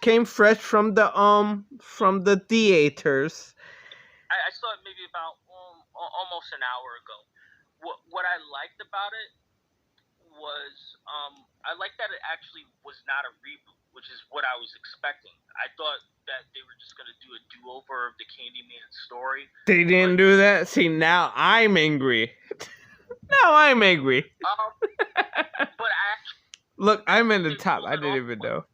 came fresh from the theaters. I saw it maybe about almost an hour ago. What I liked about it was I liked that it actually was not a reboot, which is what I was expecting. I thought that they were just gonna do a do-over of the Candyman story. They didn't do that. See, now I'm angry. Now I'm angry. But look, I'm in the top. I didn't even know.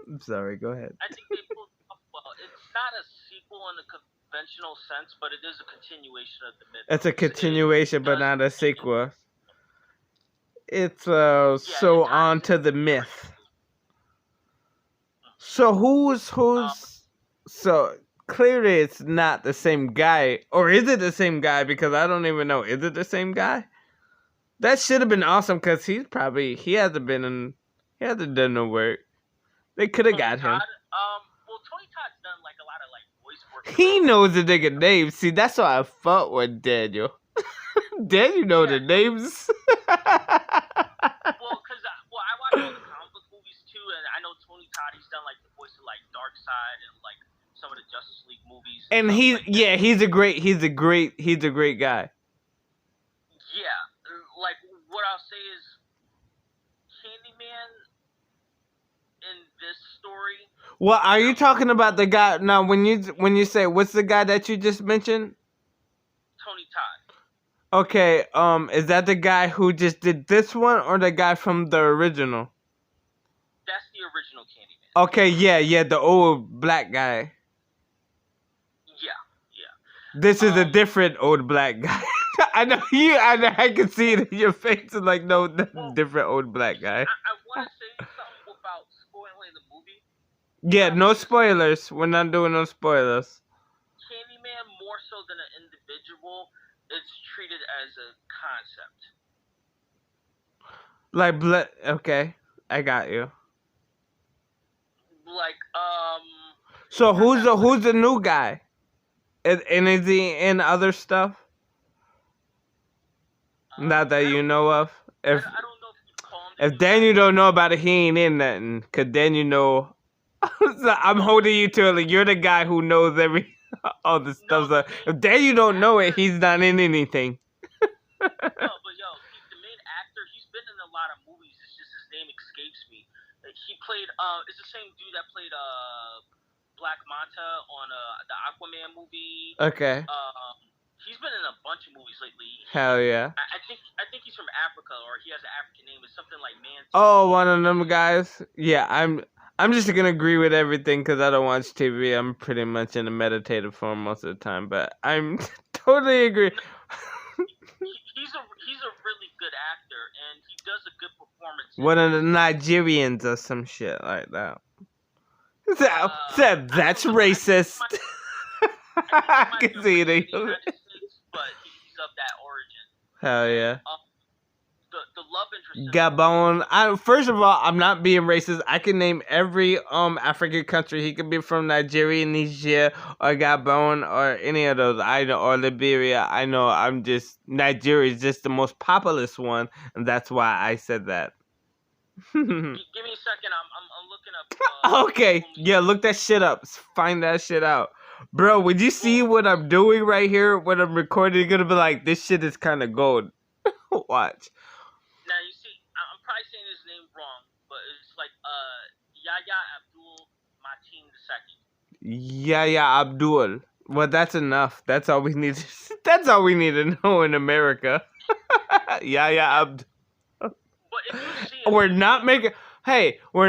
I'm sorry. Go ahead. I think they pulled off well. It's not a sequel in the conventional sense, but it is a continuation of the myth. It's a continuation, but not a sequel. It's so on to the myth. So who's so clearly it's not the same guy, or is it the same guy? Because I don't even know. Is it the same guy? That should have been awesome because he hasn't done no work. They could have got him. Well, Tony Todd's done like a lot of like voice work. He knows the nigga names. See, that's why I fought with Daniel. Daniel know the names. Well, because I watch all the comic book movies too, and I know Tony Todd. He's done like the voice of like Darkseid and like some of the Justice League movies. And he's a great guy. Yeah, like what I'll say is, Candyman in this story. Well, are you talking about the guy now? When you say what's the guy that you just mentioned? Tony Todd. Okay, is that the guy who just did this one or the guy from the original? That's the original Candyman. Okay, yeah, the old black guy. Yeah. This is a different old black guy. I know you. I can see it in your face. Like, no, different old black guy. I want to say something about spoiling the movie. Yeah, no spoilers. We're not doing no spoilers. Candyman, more so than an individual, it's treated as a concept. Like, okay, I got you. Like, So who's the new guy? And is he in other stuff? Not that you know of. I don't know if you call him. If Daniel don't know about it, he ain't in nothing. Cause then you know. So I'm holding you to it. Like, you're the guy who knows all the stuff. So if Daniel don't know it, he's not in anything. No, but the main actor, he's been in a lot of movies. It's just his name escapes me. Like, he played. It's the same dude that played Black Manta on the Aquaman movie. Okay. He's been in a bunch of movies lately. Hell yeah. I think he's from Africa, or he has an African name. It's something like Man. Oh, one of them guys. Yeah, I'm just gonna agree with everything because I don't watch TV. I'm pretty much in a meditative form most of the time, but I'm totally agree. He's a really good actor, and he does a good performance. One of the Nigerians or some shit like that. That's racist. I can see it. But he's of that origin. Hell yeah. The love interest. Gabon. First of all, I'm not being racist. I can name every African country. He could be from Nigeria, Niger, or Gabon, or any of those. I know, or Liberia. I know. Nigeria is just the most populous one, and that's why I said that. Give me a second. I'm looking up. Okay. Yeah, look that shit up. Find that shit out. Bro, when you see what I'm doing right here, when I'm recording, you're gonna be like, this shit is kind of gold. Watch. Now, you see, I'm probably saying his name wrong, but it's like Yahya Abdul Mateen II. Yahya Abdul. Well, that's enough. That's all we need. That's all we need to know in America. Yahya Abdul. But if you see it, we're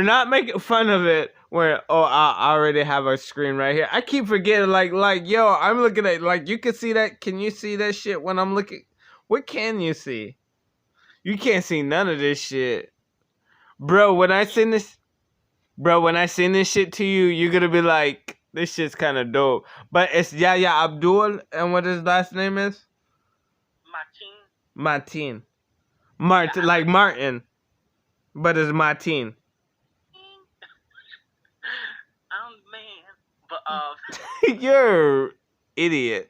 not making fun of it. Where I already have a screen right here. I keep forgetting, like yo, I'm looking at, like, you can see that. Can you see that shit when I'm looking? What can you see? You can't see none of this shit, bro. When I send this shit to you, you're gonna be like, this shit's kind of dope. But it's Yahya Abdul, and what his last name is? Mateen. Martin, like Martin, but it's Mateen. You're idiot.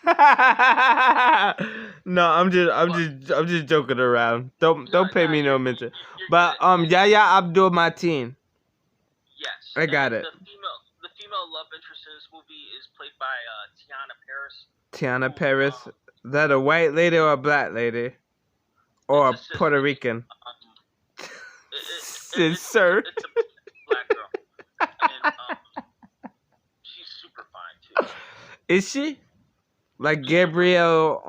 No, I'm just joking around. Don't pay me no mention. But Yahya Abdul Mateen. Yes. I got and it. the female love interest in this movie is played by Tiana Paris. Tiana Who, Paris. Is that a white lady or a black lady? Or a it's a cis Puerto lady. Rican? It's Sir. a black girl, and she's super fine too. Is she? Like Gabrielle,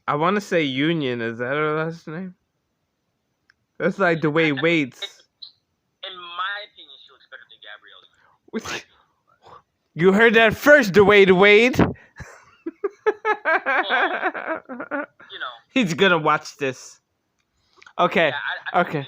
I want to say Union. Is that her last name? That's like the way Wade's. In my opinion, she looks better than Gabrielle. You heard that first, Dwayne Wade. You know. He's gonna watch this. Okay. Yeah, I Okay.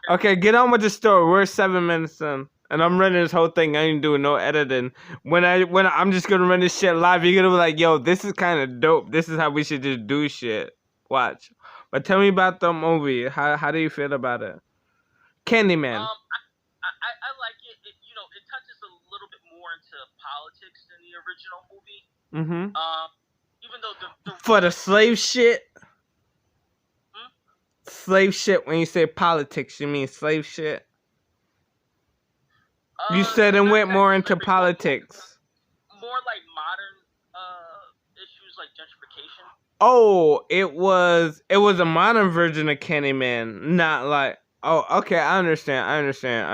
Okay, get on with the story. We're 7 minutes in, and I'm running this whole thing. I ain't doing no editing. When I'm just gonna run this shit live, you're gonna be like, "Yo, this is kind of dope. This is how we should just do shit." Watch. But tell me about the movie. How do you feel about it? Candyman. I like it. You know, it touches a little bit more into politics than the original movie. Mm-hmm. Even though For the slave shit. Slave shit. When you say politics, you mean slave shit? You said it went more into politics. More like modern issues like gentrification. Oh, it was a modern version of Candyman, not like. Oh, okay, I understand what you're saying.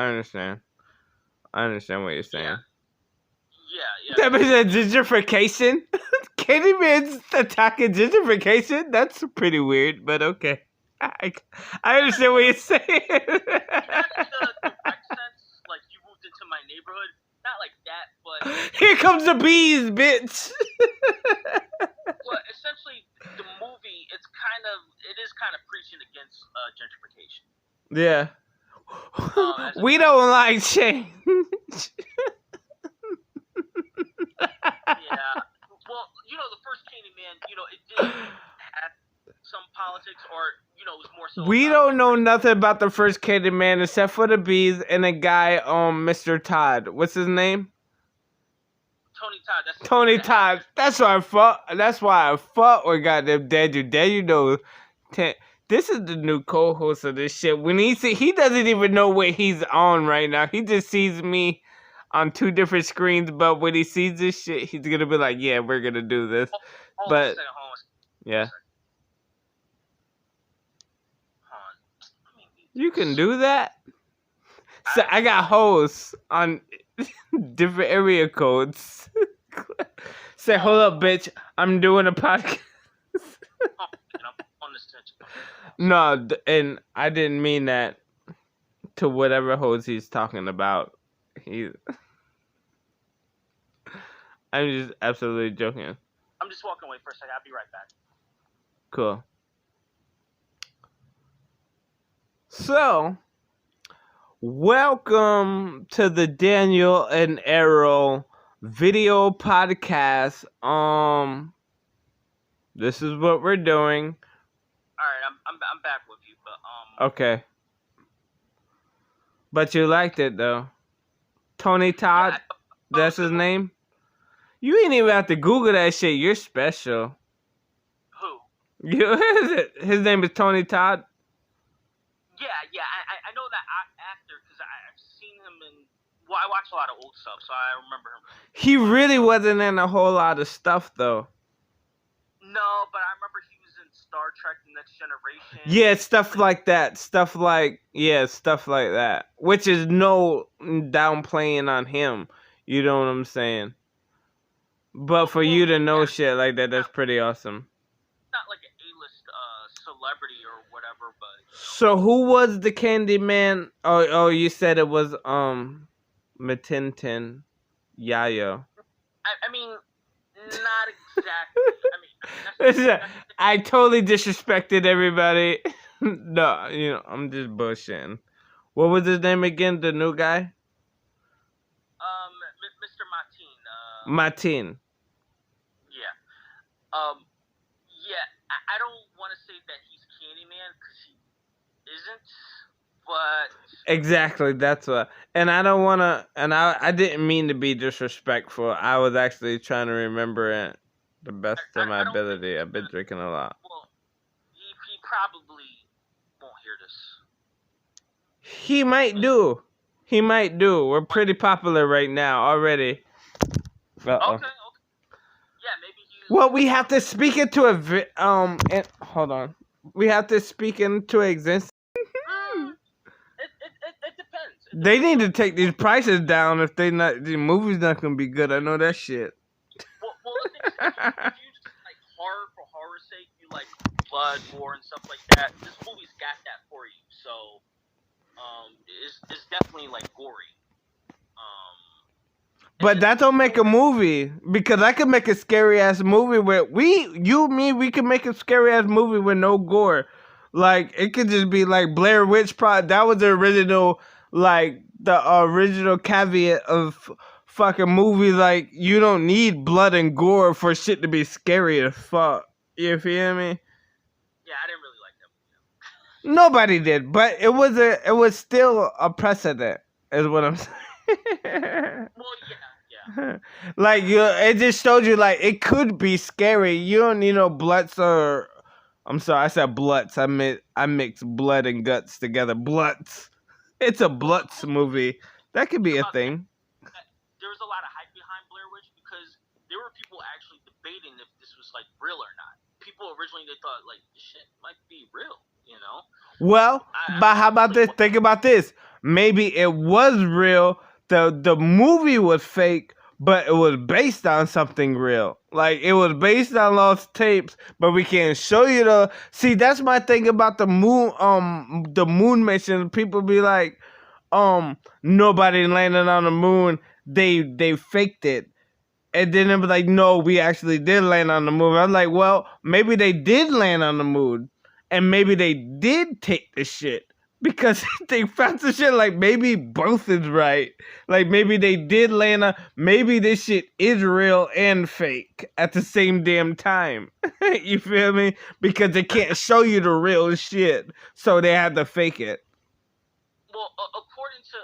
Yeah. That means a gentrification. Candyman's attacking gentrification. That's pretty weird, but okay. I understand what you're saying. Not in the direct sense, like you moved into my neighborhood. Not like that, but here comes the bees, bitch. Well, essentially, the movie it is kind of preaching against gentrification. Yeah. We don't like change. Yeah. Well, you know, the first Candyman, you know, it did have some politics, or you know, it was more so. We don't know nothing about the first Candyman except for the bees and a guy, Mr. Todd. What's his name? Tony Todd. Tony Todd. That's why I fought. That's why I fought with goddamn Daniel. Daniel knows. This is the new co-host of this shit. When he doesn't even know what he's on right now. He just sees me on 2 different screens. But when he sees this shit, he's gonna be like, "Yeah, we're gonna do this." Hold but on a second, yeah, you can do that. So I got hosts on different area codes. Say, hold up, bitch. I'm doing a podcast. No, and I didn't mean that to whatever host he's talking about. I'm just absolutely joking. I'm just walking away for a second. I'll be right back. Cool. So, welcome to the Daniel and Errol video podcast. This is what we're doing. All right, I'm back with you, but Okay. But you liked it though. Tony Todd, yeah, that's his name. You ain't even have to Google that shit. You're special. Who? His name is Tony Todd. Yeah. I know that actor because I've seen him in. Well, I watch a lot of old stuff, so I remember him. He really wasn't in a whole lot of stuff though. No, but I remember he was in Star Trek: The Next Generation. Yeah, stuff like that. Stuff like that. Which is no downplaying on him. You know what I'm saying? But for you to know shit like that, that's pretty awesome. Not like an A-list celebrity or whatever, but. So who was the Candyman? Oh, you said it was Matintin Yayo. I mean, not exactly. I totally disrespected everybody. No, you know, I'm just bullshitting. What was his name again? The new guy? Mr. Mateen. Mateen. Yeah. Yeah. I don't want to say that he's Candyman because he isn't, but. Exactly, that's what. And I don't want to. And I didn't mean to be disrespectful. I was actually trying to remember it the best of my ability. I've been drinking a lot. Well, he probably won't hear this. He might do. He might do. We're pretty popular right now already. Uh-oh. Okay. Yeah, maybe he's. Well, we have to speak into hold on. We have to speak into existence. It depends. They need to take these prices down if the movie's not gonna be good. I know that shit. Well, the thing is, if you just like horror for horror's sake, you like blood, gore, and stuff like that. This movie's got that for you. So, it's definitely like gory. But that don't make a movie, because I could make a scary ass movie where we could make a scary ass movie with no gore. Like it could just be like Blair Witch Project. That was the original, like the original caveat of fucking movie. Like you don't need blood and gore for shit to be scary as fuck. You feel me? Yeah, I didn't really like that movie. Nobody did, but it was still a precedent, is what I'm saying. Well, yeah. Like it just showed you like it could be scary. You don't need no bloods or I'm sorry, I said bloods. I mixed blood and guts together. Bloods. It's a bloods movie. That could be a thing. There was a lot of hype behind Blair Witch because there were people actually debating if this was like real or not. People originally they thought like this shit might be real, you know? Well, but how about this? Think about this. Maybe it was real. The movie was fake, but it was based on something real. Like it was based on lost tapes, but we can't show you the. See, that's my thing about the moon. The moon mission. People be like, nobody landed on the moon. They faked it. And then it was like, no, we actually did land on the moon. I'm like, well, maybe they did land on the moon. And maybe they did take the shit. Because they found some shit like maybe both is right. Like maybe they did land on, maybe this shit is real and fake at the same damn time. You feel me? Because they can't show you the real shit. So they had to fake it. Well, according to,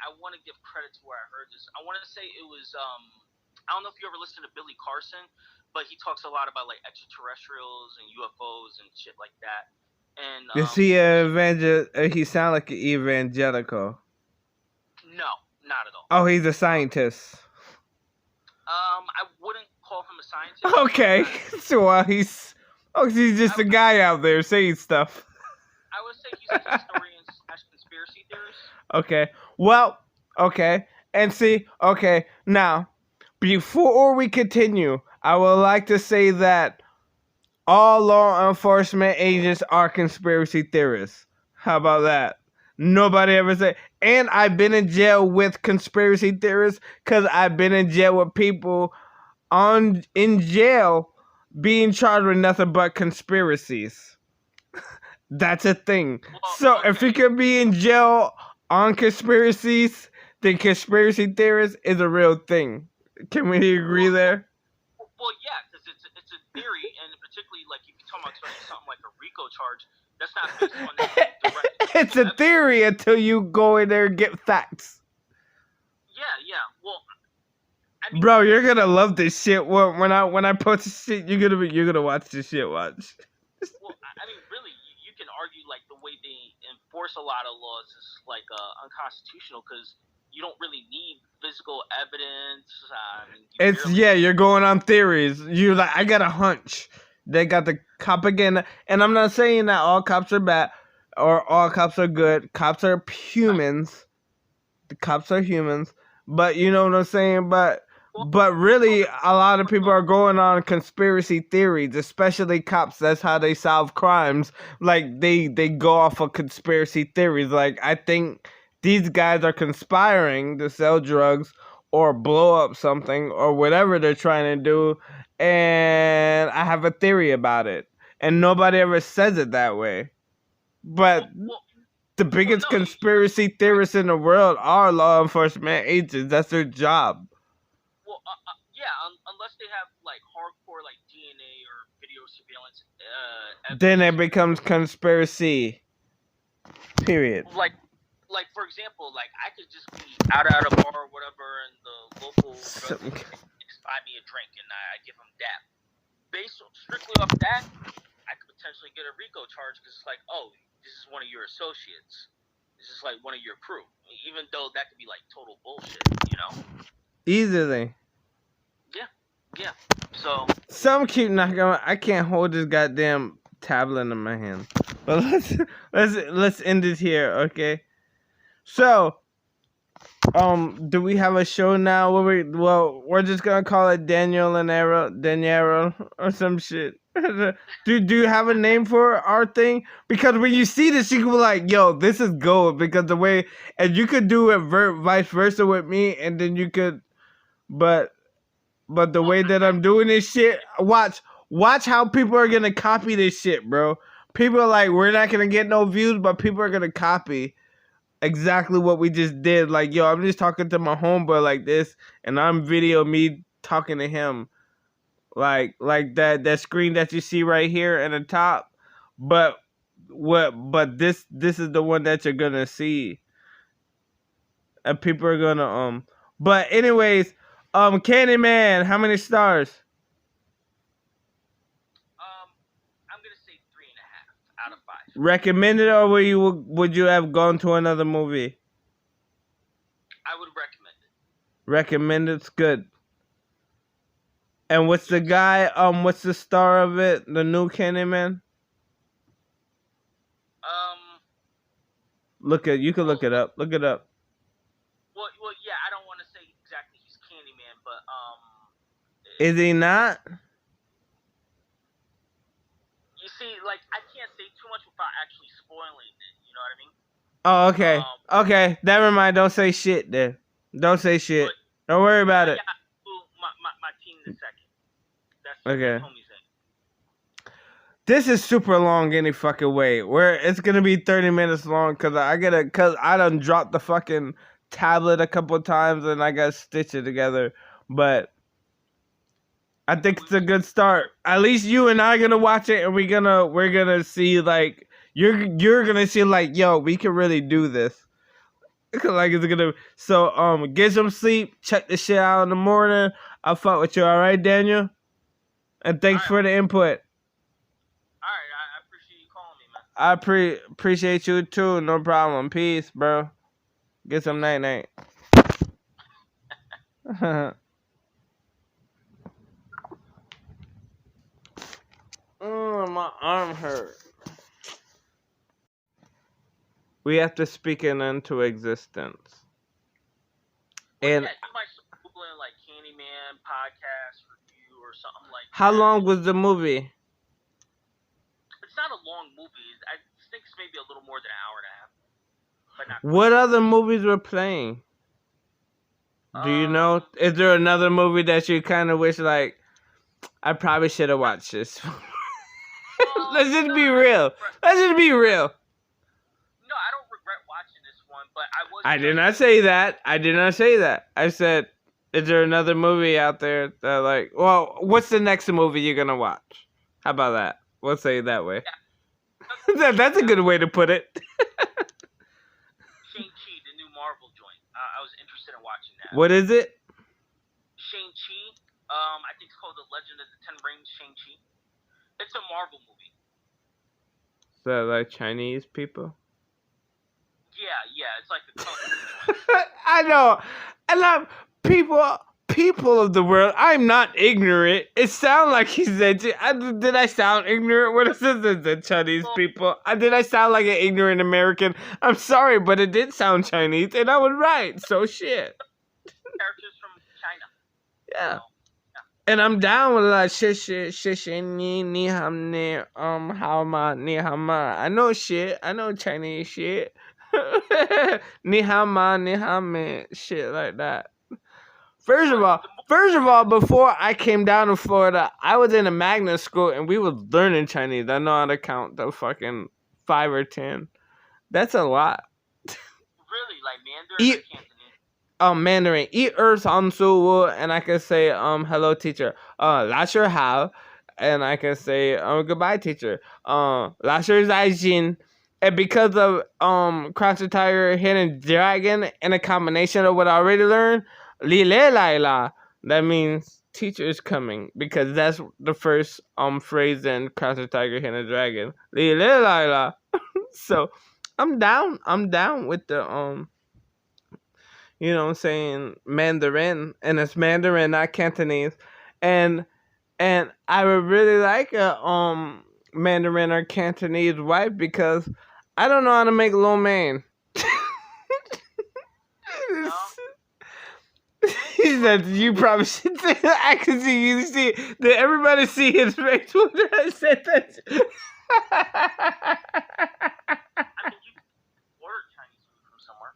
I want to give credit to where I heard this. I want to say it was, I don't know if you ever listened to Billy Carson, but he talks a lot about like extraterrestrials and UFOs and shit like that. And Is he he sound like an evangelical? No, not at all. Oh, he's a scientist. I wouldn't call him a scientist. Okay, so he's just a guy out there saying stuff. I would say he's a historian / conspiracy theorist. Okay, well, okay, and see, okay, now, before we continue, I would like to say that all law enforcement agents are conspiracy theorists. How about that? Nobody ever said. And I've been in jail with conspiracy theorists because I've been in jail with people in jail being charged with nothing but conspiracies. That's a thing. So if you could be in jail on conspiracies, then conspiracy theorist is a real thing. Can we agree there? Well, yeah, because it's a theory, and particularly like if you're talking about something like a RICO charge, that's not based on direct. It's a theory until you go in there and get facts. Yeah. Well, I mean, bro, you're gonna love this shit. When I post this shit, you're gonna watch this shit. Watch. Well, I mean, really, you can argue like the way they enforce a lot of laws is like unconstitutional because you don't really need physical evidence. You're going on theories. You're like, I got a hunch. They got the cop again, and I'm not saying that all cops are bad or all cops are good. Cops are humans. The cops are humans, but you know what I'm saying. But really, a lot of people are going on conspiracy theories, especially cops. That's how they solve crimes. Like they go off of conspiracy theories. Like I think these guys are conspiring to sell drugs or blow up something or whatever they're trying to do. And I have a theory about it. And nobody ever says it that way. But the biggest conspiracy theorists in the world are law enforcement agents. That's their job. Well, yeah, unless they have like hardcore like DNA or video surveillance. Then it becomes conspiracy. Period. Like for example, like I could just be out at a bar or whatever, and the local drug dealer buy me a drink, and I give them that. Based strictly off that, I could potentially get a RICO charge because it's like, oh, this is one of your associates. It's just like one of your crew, even though that could be like total bullshit, Easily. Yeah. So Some keep knocking on. I can't hold this goddamn tablet in my hand. But let's end it here, okay? So, do we have a show now? We're just gonna call it Daniel or some shit. do you have a name for our thing? Because when you see this, you can be like, "Yo, this is gold." Because the way, and you could do it vice versa with me, and then you could, but the way that I'm doing this shit, watch how people are gonna copy this shit, bro. People are like, we're not gonna get no views, but people are gonna copy exactly what we just did. Like, yo, I'm just talking to my homeboy like this, and I'm video me talking to him, like that screen that you see right here in the top. But this is the one that you're gonna see, and people are gonna But anyways, Candyman, how many stars? I'm gonna say 3.5 out of 5. Recommended, or would you have gone to another movie? I would recommend it. Recommended's good. And what's the guy? What's the star of it? The new Candyman. You can look it up. Look it up. Well, yeah. I don't want to say exactly he's Candyman, but Is he not? You see, like, I can't say too much without actually spoiling it. You know what I mean? Oh, okay. Okay, never mind. Don't say shit then. Don't say shit. Don't worry about it. My team in a second. That's okay. Homie's in. This is super long any fucking way. It's gonna be 30 minutes long cause I done dropped the fucking tablet a couple of times and I gotta stitch it together. But I think it's a good start. At least you and I are gonna watch it, and we're gonna see, like, you're gonna see, like, yo, we can really do this. Like, it's gonna. So get some sleep. Check the shit out in the morning. I'll fuck with you. All right, Daniel. And thanks for the input. All right, I appreciate you calling me, man. I appreciate you too. No problem. Peace, bro. Get some night. Oh, my arm hurt. We have to speak it into existence. And you might Googling like Candyman podcast review or something like that. How long was the movie? It's not a long movie. I think it's maybe a little more than an hour and a half. But not what other movies were playing? Do you know? Is there another movie that you kind of wish, like, I probably should have watched this? Let's just be real. Let's just be real. No, I don't regret watching this one, but I did not say that. I said, is there another movie out there that, like, well, what's the next movie you're gonna watch? How about that? We'll say it that way. Yeah. That's a good way to put it. Shang-Chi, the new Marvel joint. I was interested in watching that. What is it? Shang-Chi. I think it's called The Legend of the Ten Rings. Shang-Chi. It's a Marvel movie. So, like, Chinese people? Yeah, it's like the color. I know. And I'm people of the world, I'm not ignorant. It sounds like he said, did I sound ignorant? What is this? The Chinese people? Did I sound like an ignorant American? I'm sorry, but it did sound Chinese, and I was right, so shit. Characters from China. Yeah. And I'm down with like shit, ni ham ni how ma ni ham ma. I know shit. I know Chinese shit. Ni ham ma ni ham me, shit like that. First of all, before I came down to Florida, I was in a magnet school and we was learning Chinese. I know how to count the fucking 5 or 10. That's a lot. Really, like Mandarin or Cantonese? Mandarin. 1、2、3、4，and I can say hello teacher. 老师好 and I can say goodbye teacher. 老师再见. And because of Crouching Tiger, Hidden Dragon, and a combination of what I already learned, 哩哩来了, that means teacher is coming, because that's the first phrase in Crouching Tiger, Hidden Dragon. 哩哩来了. So I'm down. I'm down with the you know what I'm saying, Mandarin, and it's Mandarin, not Cantonese. And I would really like a Mandarin or Cantonese wife because I don't know how to make lo mein. No? He said you probably should say that. I could see you see. Did everybody see his face when I said that? I mean, you can order Chinese food from somewhere.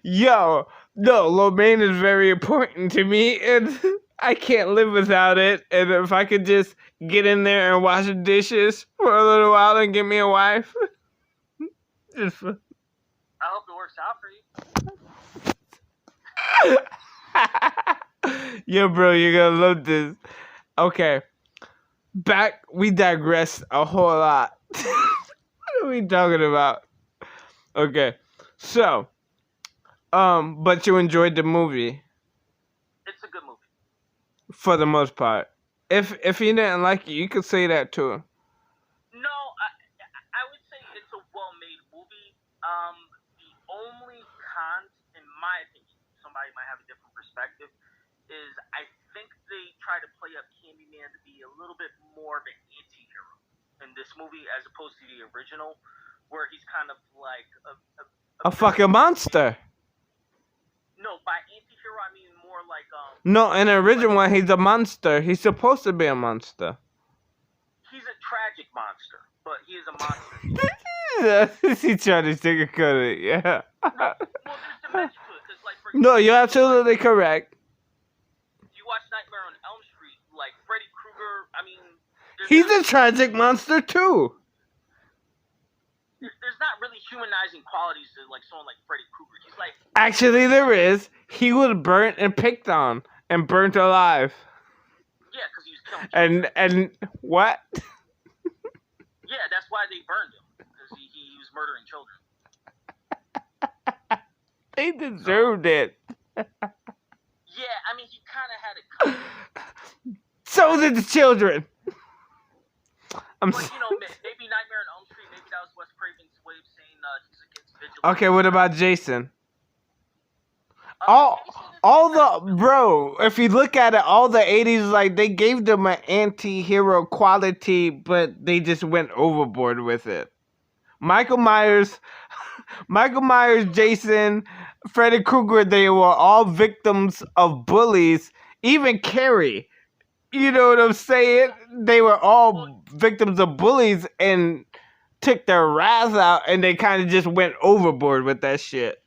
Yo, no, lo mein is very important to me, and I can't live without it. And if I could just get in there and wash the dishes for a little while and get me a wife, just. I hope it works out for you. Yo, bro, you're gonna love this. Okay, we digress a whole lot. What are we talking about? Okay, so, but you enjoyed the movie It's a good movie. for the most part. If you didn't like it, you could say that too. No, I would say it's a well-made movie. The only con, in my opinion, somebody might have a different perspective, is I think they try to play up Candyman to be a little bit more of an anti-hero in this movie as opposed to the original, where he's kind of like A fucking monster. No, by anti-hero I mean more like No, in the original one, he's a monster. He's supposed to be a monster. he's a tragic monster, but he is a monster. He tried to sugarcoat it, yeah. Well, there's dimension to it, because like for No, you're absolutely correct. you watch Nightmare on Elm Street, like Freddy Krueger. I mean, He's a tragic monster too. There's not really humanizing qualities to like someone like Freddy Krueger. He's like Actually, there is. He was burnt and picked on and burnt alive. yeah, because he was killing children. And what? Yeah, that's why they burned him, because he was murdering children. They deserved it. Yeah, I mean he kind of had it coming. So did the children. But you know, maybe Nightmare on Elm Street, maybe that was Wes Craven's way of saying he's against vigilance. Okay, what about Jason? All the bro, if you look at it, all the 80s, like they gave them an anti-hero quality, but they just went overboard with it. Michael Myers, Jason, Freddy Krueger, they were all victims of bullies. Even Carrie, you know what I'm saying? They were all victims of bullies and took their wrath out, and they kind of just went overboard with that shit.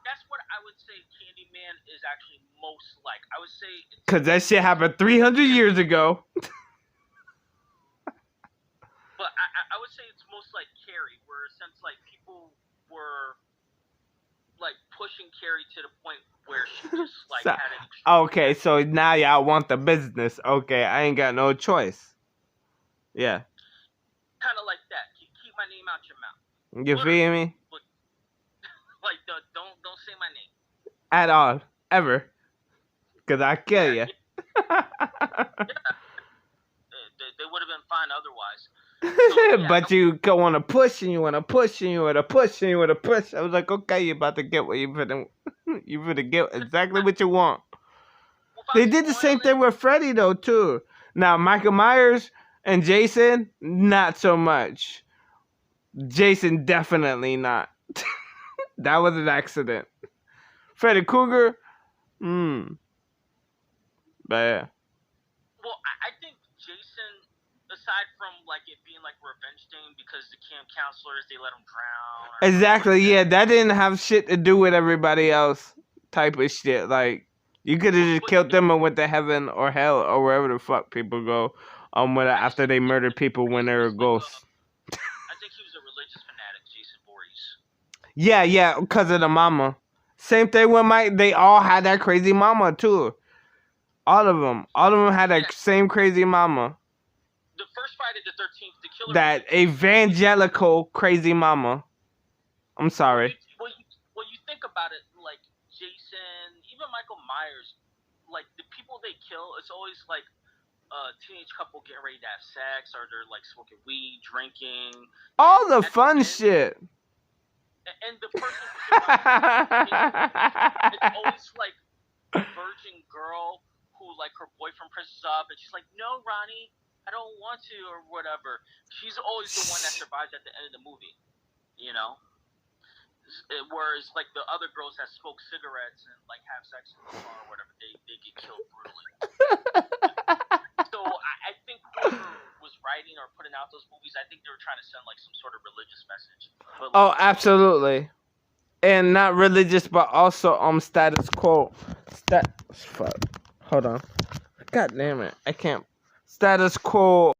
That's what I would say Candyman is actually most like. I would say Because that shit happened 300 years ago. But I would say it's most like Carrie, where since like people were like pushing Carrie to the point where she just like So- had an extreme. Okay, so now y'all want the business. Okay, I ain't got no choice. Yeah. Kind of like that. Keep my name out your mouth. You feel me? Like don't say my name. At all. Ever. Because I kill you. They would have been fine otherwise. But you go want to push and you want to push and you want to push and you want to push. I was like, okay, you about to get what you finna get exactly what you want. They did the same thing with Freddy though too. Now Michael Myers and Jason, not so much. Jason definitely not. That was an accident. Freddy Krueger, but yeah. Well, I think Jason, aside from like it being like revenge thing because the camp counselors they let him drown. Exactly, yeah, that didn't have shit to do with everybody else type of shit. Like, you could have just killed them and went to heaven or hell or wherever the fuck people go after they murder people when they're ghosts. I think he was a religious fanatic, Jason Voorhees. Yeah, because of the mama. Same thing with Mike. They all had that crazy mama, too. All of them had that same crazy mama. The first Friday the 13th, the killer. That evangelical crazy mama. I'm sorry. Well, you think about it, like Jason, even Michael Myers, like the people they kill, it's always like a teenage couple getting ready to have sex, or they're like smoking weed, drinking. All the fun shit. and the person who survives, it's always like a virgin girl who like her boyfriend presses up, and she's like, "No, Ronnie, I don't want to," or whatever. She's always the one that survives at the end of the movie, you know. Whereas like the other girls that smoke cigarettes and like have sex in the car or whatever, they get killed brutally. So I think whoever was writing or putting out those movies, I think they were trying to send like some sort of religious message. But, Oh, absolutely. And not religious, but also status quo. Fuck. Hold on. God damn it. I can't. Status quo.